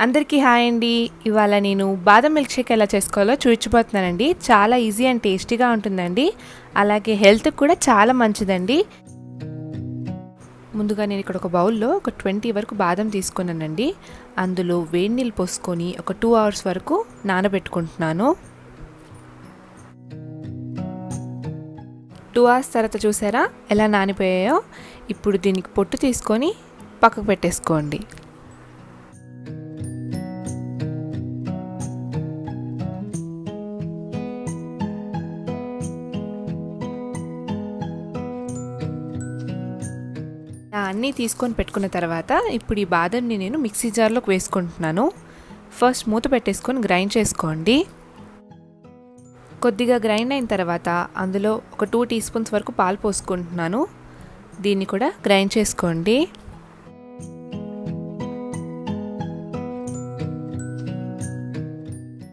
అందరికీ హాయ్ అండి. ఇవాళ నేను బాదం మిల్క్ షేక్ ఎలా చేసుకోవాలో చూపించబోతున్నానండి. చాలా ఈజీ అండ్ టేస్టీగా ఉంటుందండి. అలాగే హెల్త్కి కూడా చాలా మంచిదండి. ముందుగా నేను ఇక్కడ ఒక బౌల్లో ఒక 20 వరకు బాదం తీసుకున్నానండి. అందులో వేడి నీళ్ళు పోసుకొని ఒక 2 అవర్స్ వరకు నానబెట్టుకుంటున్నాను. 2 అవర్స్ తర్వాత చూసారా ఎలా నానిపోయాయో. ఇప్పుడు దీనికి పొట్టు తీసుకొని పక్కకు పెట్టేసుకోండి. అన్నీ తీసుకొని పెట్టుకున్న తర్వాత ఇప్పుడు ఈ బాదంని నేను మిక్సీ జార్లోకి వేసుకుంటున్నాను. ఫస్ట్ మూత పెట్టేసుకొని గ్రైండ్ చేసుకోండి. కొద్దిగా గ్రైండ్ అయిన తర్వాత అందులో ఒక 2 టీ స్పూన్స్ వరకు పాలు పోసుకుంటున్నాను. దీన్ని కూడా గ్రైండ్ చేసుకోండి.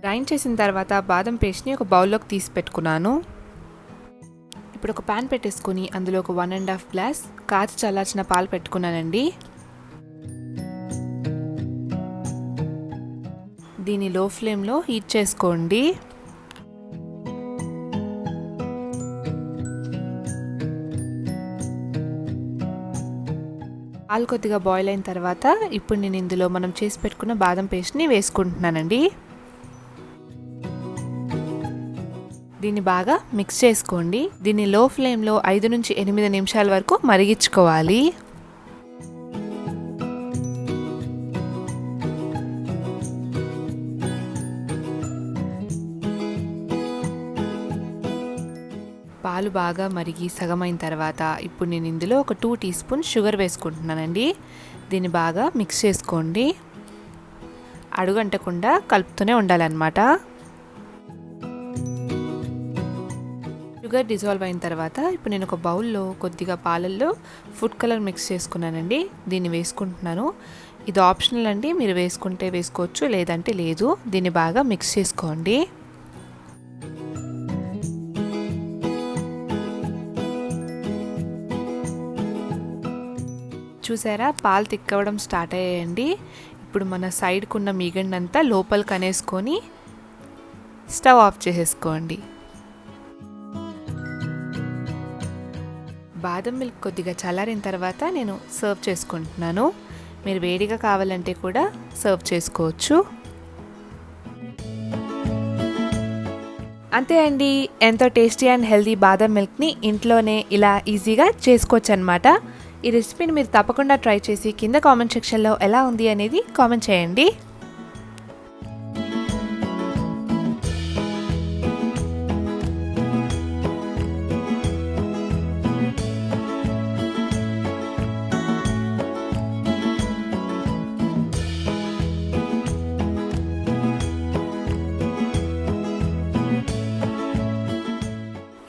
గ్రైండ్ చేసిన తర్వాత బాదం పేస్ట్ని ఒక బౌల్లోకి తీసి పెట్టుకున్నాను. ఇప్పుడు ఒక ప్యాన్ పెట్టేసుకొని అందులో ఒక 1.5 గ్లాస్ కాచి చల్లార్చిన పాలు పెట్టుకున్నానండి. దీన్ని లో ఫ్లేమ్లో హీట్ చేసుకోండి. పాలు కొద్దిగా బాయిల్ అయిన తర్వాత ఇప్పుడు నేను ఇందులో మనం చేసి పెట్టుకున్న బాదం పేస్ట్ని వేసుకుంటున్నానండి. దీన్ని బాగా మిక్స్ చేసుకోండి. దీన్ని లో ఫ్లేమ్లో 5 నుంచి 8 నిమిషాల వరకు మరిగించుకోవాలి. పాలు బాగా మరిగి సగమైన తర్వాత ఇప్పుడు నేను ఇందులో ఒక 2 టీ స్పూన్ షుగర్ వేసుకుంటున్నానండి. దీన్ని బాగా మిక్స్ చేసుకోండి. అడుగంటకుండా కలుపుతూనే ఉండాలన్నమాట. షుగర్ డిజాల్వ్ అయిన తర్వాత ఇప్పుడు నేను ఒక బౌల్లో కొద్దిగా పాలల్లో ఫుడ్ కలర్ మిక్స్ చేసుకున్నానండి. దీన్ని వేసుకుంటున్నాను. ఇది ఆప్షనల్ అండి, మీరు వేసుకుంటే వేసుకోవచ్చు, లేదంటే లేదు. దీన్ని బాగా మిక్స్ చేసుకోండి. చూసారా పాలు తిక్కవడం స్టార్ట్ అయ్యాయండి. ఇప్పుడు మన సైడ్కున్న మిగండంతా లోపలికి అనేసుకొని స్టవ్ ఆఫ్ చేసేసుకోండి. బాదం మిల్క్ కొద్దిగా చల్లారిన తర్వాత నేను సర్వ్ చేసుకుంటున్నాను. మీరు వేడిగా కావాలంటే కూడా సర్వ్ చేసుకోవచ్చు. అంతే అండి, ఎంతో టేస్టీ అండ్ హెల్తీ బాదం మిల్క్ని ఇంట్లోనే ఇలా ఈజీగా చేసుకోవచ్చు అనమాట. ఈ రెసిపీని మీరు తప్పకుండా ట్రై చేసి కింద కామెంట్ సెక్షన్లో ఎలా ఉంది అనేది కామెంట్ చేయండి.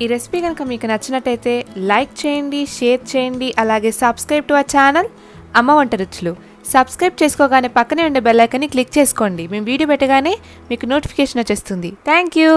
ఈ రెసిపీ కనుక మీకు నచ్చినట్టయితే లైక్ చేయండి, షేర్ చేయండి, అలాగే సబ్స్క్రైబ్ టు అవర్ ఛానల్ అమ్మ వంట రుచులు. సబ్స్క్రైబ్ చేసుకోగానే పక్కనే ఉండే బెల్ ఐకాన్ని క్లిక్ చేసుకోండి. మేము వీడియో పెట్టగానే మీకు నోటిఫికేషన్ వచ్చేస్తుంది. Thank you.